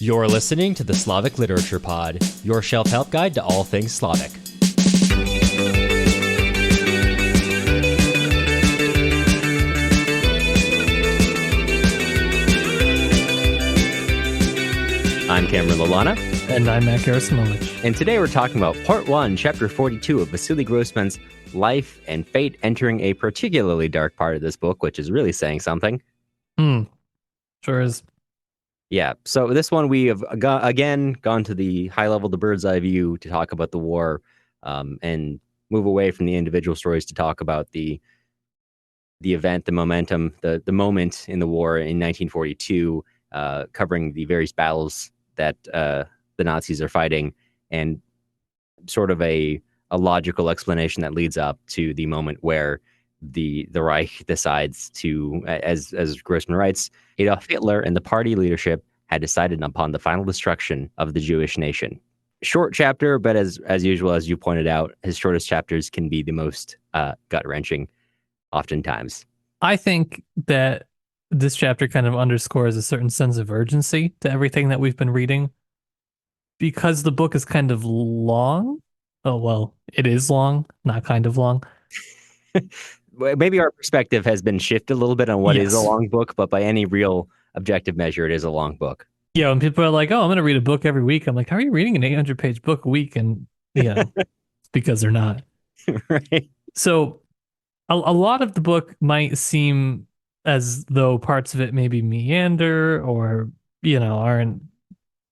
You're listening to the Slavic Literature Pod, your shelf help guide to all things Slavic. I'm Cameron Lalana. And I'm Matt Gerasimovich. And today we're talking about Part 1, Chapter 42 of Vasily Grossman's life and fate, entering a particularly dark part of this book, which is really saying something. Sure is. Yeah, so this one we have again gone to the high level, the bird's eye view to talk about the war, and move away from the individual stories to talk about the event, the momentum, the moment in the war in 1942, covering the various battles that the Nazis are fighting, and sort of a logical explanation that leads up to the moment where the Reich decides to, as Grossman writes, Adolf Hitler and the party leadership had decided upon the final destruction of the Jewish nation. Short chapter, but as usual, as you pointed out, his shortest chapters can be the most gut-wrenching oftentimes. I think that this chapter kind of underscores a certain sense of urgency to everything that we've been reading. Because the book is kind of long. Oh, well, it is long, not kind of long. Maybe our perspective has been shifted a little bit on what Yes. is a long book, but by any real objective measure, it is a long book. Yeah, when people are like, oh, I'm going to read a book every week. I'm like, how are you reading an 800-page book a week? And, it's because they're not. Right. So a lot of the book might seem as though parts of it maybe meander or, aren't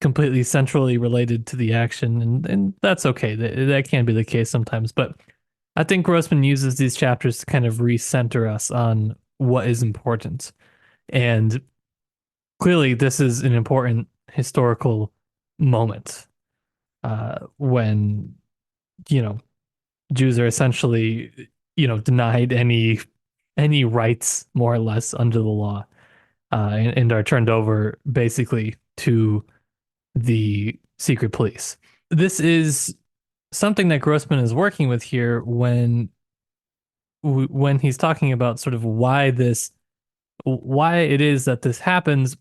completely centrally related to the action. And that's okay. That can be the case sometimes. But I think Grossman uses these chapters to kind of recenter us on what is important. And clearly, this is an important historical moment when, Jews are essentially, denied any rights, more or less, under the law, and are turned over basically to the secret police. This is something that Grossman is working with here when he's talking about sort of why it is that this happens.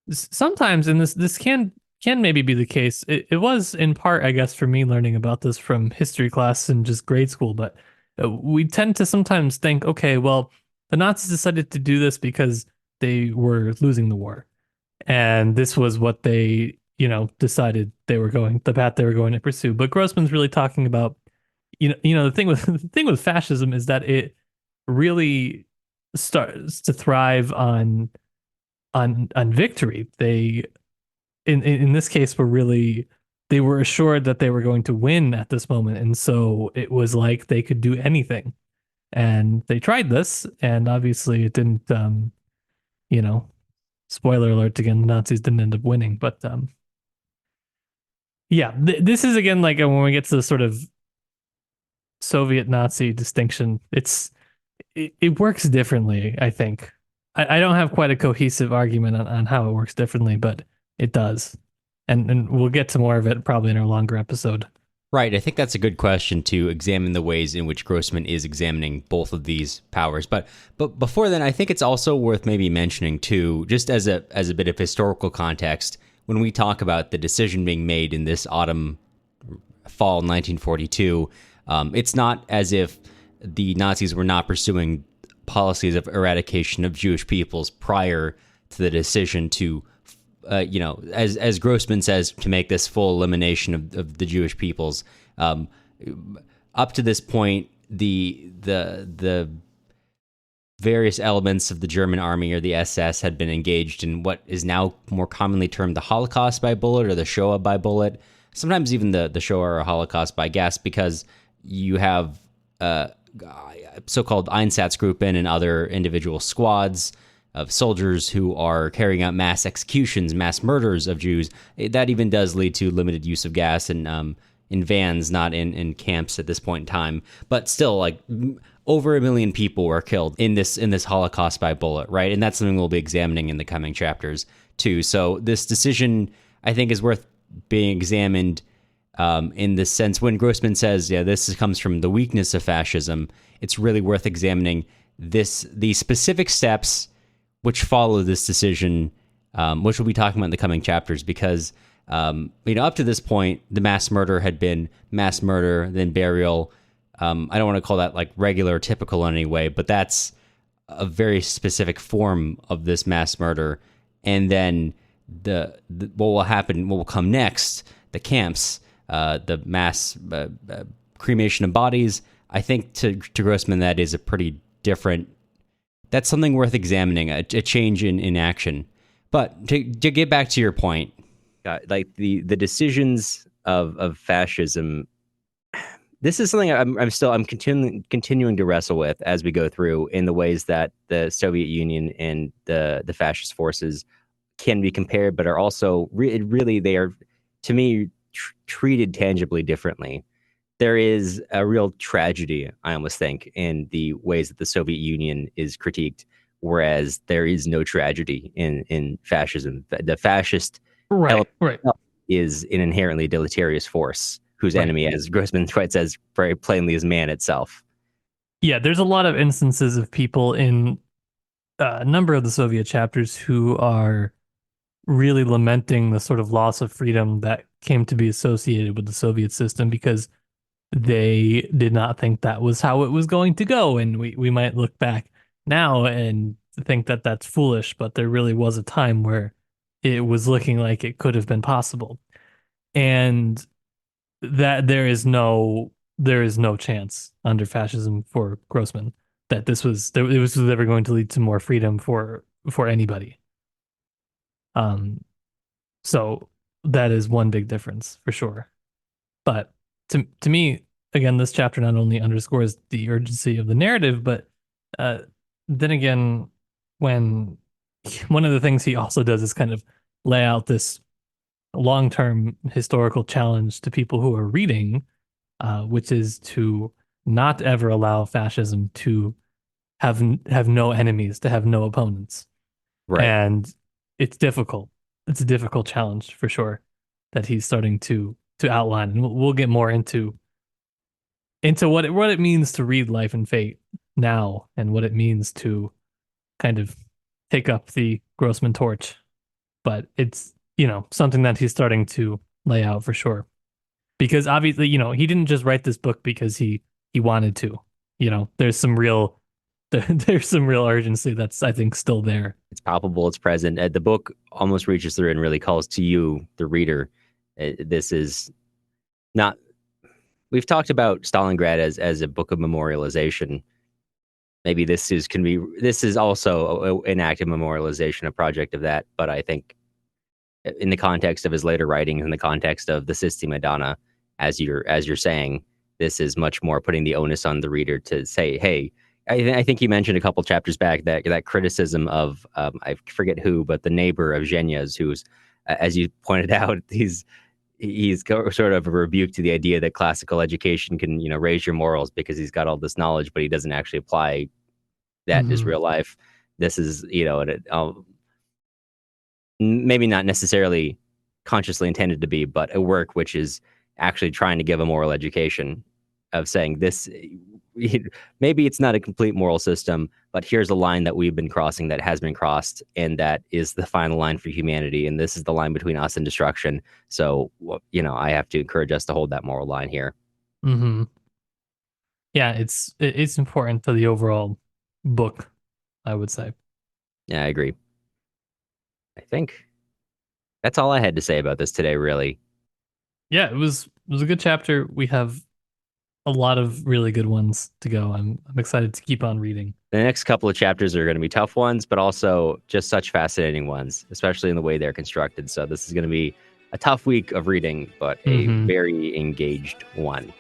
Sometimes, and this can maybe be the case. It was in part, I guess, for me learning about this from history class and just grade school, but we tend to sometimes think, okay, well, the Nazis decided to do this because they were losing the war. And this was what they, decided the path they were going to pursue. But Grossman's really talking about, the thing with fascism is that it really starts to thrive on victory. They, in this case, they were assured that they were going to win at this moment. And so it was like they could do anything. And they tried this, and obviously it didn't, spoiler alert again, the Nazis didn't end up winning. But this is again like when we get to the sort of Soviet Nazi distinction, it works differently, I think. I don't have quite a cohesive argument on how it works differently, but it does. And we'll get to more of it probably in our longer episode. Right. I think that's a good question to examine the ways in which Grossman is examining both of these powers. But before then, I think it's also worth maybe mentioning too, just as a bit of historical context, when we talk about the decision being made in this fall 1942, it's not as if the Nazis were not pursuing policies of eradication of Jewish peoples prior to the decision to, as Grossman says, to make this full elimination of the Jewish peoples. Up to this point, the various elements of the German army or the SS had been engaged in what is now more commonly termed the Holocaust by bullet or the Shoah by bullet. Sometimes even the Shoah or Holocaust by gas, because you have so-called Einsatzgruppen and other individual squads of soldiers who are carrying out mass executions, mass murders of Jews. That even does lead to limited use of gas and in vans, not in camps at this point in time. But still, like, over 1 million people were killed in this Holocaust by bullet, right? And that's something we'll be examining in the coming chapters too. So this decision, I think, is worth being examined in the sense when Grossman says, this comes from the weakness of fascism. It's really worth examining the specific steps which follow this decision which we'll be talking about in the coming chapters, because up to this point, the mass murder had been mass murder, then burial. I don't want to call that like regular or typical in any way, but that's a very specific form of this mass murder. And then the what will happen, what will come next, the camps, the mass cremation of bodies. I think to Grossman, that is a pretty different, that's something worth examining, a change in action. But to get back to your point, like the decisions of fascism, this is something I'm continuing to wrestle with as we go through, in the ways that the Soviet Union and the fascist forces can be compared, but are also really they are, to me, treated tangibly differently. There is a real tragedy, I almost think, in the ways that the Soviet Union is critiqued, whereas there is no tragedy in fascism. The fascist right is an inherently deleterious force whose enemy, as Grossman quite says very plainly, is man itself. Yeah, there's a lot of instances of people in a number of the Soviet chapters who are really lamenting the sort of loss of freedom that came to be associated with the Soviet system, because they did not think that was how it was going to go. And we might look back now and think that that's foolish, but there really was a time where it was looking like it could have been possible. And that there is no chance under fascism for Grossman that it was ever going to lead to more freedom for anybody. So that is one big difference for sure. But to me, again, this chapter not only underscores the urgency of the narrative, but then again, when one of the things he also does is kind of lay out this long-term historical challenge to people who are reading, which is to not ever allow fascism to have no enemies, to have no opponents. Right. And it's difficult. It's a difficult challenge for sure that he's starting to outline, and we'll get more into what it means to read Life and Fate now, and what it means to kind of take up the Grossman torch. But it's, something that he's starting to lay out for sure. Because obviously, he didn't just write this book because he wanted to. There's some real urgency that's, I think, still there. It's palpable, it's present. The book almost reaches through and really calls to you, the reader. This is not, we've talked about Stalingrad as a book of memorialization. Maybe this is also an act of memorialization, a project of that. But I think in the context of his later writings, in the context of the Sistine Madonna, as you're saying, this is much more putting the onus on the reader to say, hey, I think you mentioned a couple chapters back that criticism of I forget who, but the neighbor of Zhenya's, who's, as you pointed out, he's sort of a rebuke to the idea that classical education can raise your morals, because he's got all this knowledge, but he doesn't actually apply that in his real life. This is maybe not necessarily consciously intended to be, but a work which is actually trying to give a moral education, of saying this, maybe it's not a complete moral system, but here's a line that we've been crossing, that has been crossed, and that is the final line for humanity, and this is the line between us and destruction. So I have to encourage us to hold that moral line here. Yeah, it's important to the overall book, I would say. Yeah, I agree. I think that's all I had to say about this today, really. Yeah, it was a good chapter. We have a lot of really good ones to go. I'm excited to keep on reading. The next couple of chapters are going to be tough ones, but also just such fascinating ones, especially in the way they're constructed. So this is going to be a tough week of reading, but a very engaged one,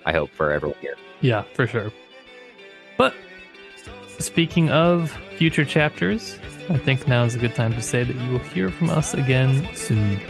I hope, for everyone here. Yeah, for sure. But speaking of future chapters, I think now is a good time to say that you will hear from us again soon.